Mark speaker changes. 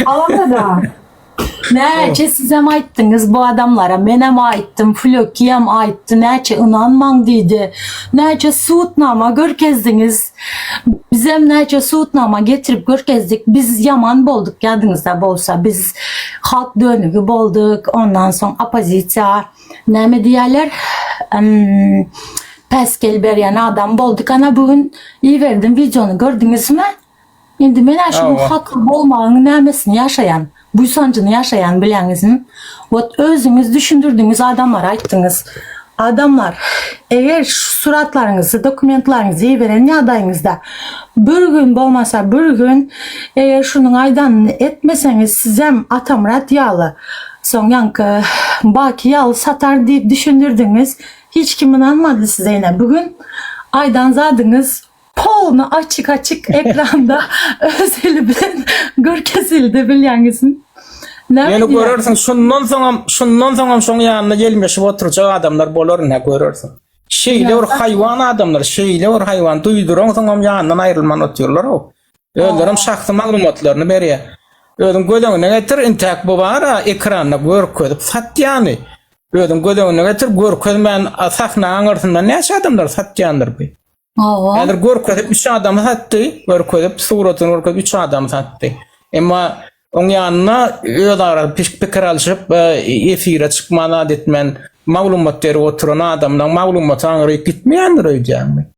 Speaker 1: Alamada. Näçe sizem aýtdyňyz bu adamlara? Menem aýtdym, Flökiyem aýtdy, näçe ynanmaň diýdi. Näçe suutnama görkezdiňiz. Bizem näçe suutnama getirip görkezdik. Biz yaman bolduk ýadyňyzda bolsa. Biz halk dönügi bolduk. Ondan soň opozisiýa, näme diýerler? Peskel berýän adam bolduk. Ana bugün iýerdim videonu gördüňizmi? Indi men şu hakly bolmagyň nämesini ýaşaýan, bu sancını ýaşaýan bileňizmi? Wot özüňiz düşündürdüňiz adamlar aýtdyňyz. Adamlar, eger şu suratlaryňyzy, dokumentlaryňyzy iýeren ýagdaýyňyzda bir gün bolmasa bir gün eger şunuň aýdanyny etmeseňiz sizem Atamurat ýaly, soň ýanky Baki ýaly satar diýip düşündürdüňiz. Hiç kim inanmadı size. Bugün aydan zadyňyz polnu açık ekranda özeli bilen görkezildi bilýäňizmi?
Speaker 2: Yani görürsün, şundan soňam şoň ýanyna gelmeşip oturjak adamlar bolar ne görürsün. Şeýle bir haýwan adamlar, şeýle bir haýwan duýduran soňam ýanyndan aýrylman otyrlar o. Öldürüm şahsy maglumatlaryny berýär. Özüň gödeňine getir, intak bu bara ekranda görkezip satýany. Özüň gödeňine getir, görkezip men sahna aňyrsyndan näçe adamlar satýandyr bu. Eğer görkezip 3 adam satdy, görkezip suratyny görkezip 3 adam satdy. Emma oň ýanyna ýa-da pikir alşyp efire çykmana adetmen maglumat berip oturan adamdan maglumat aňyryp gitmeýändir öýdämi?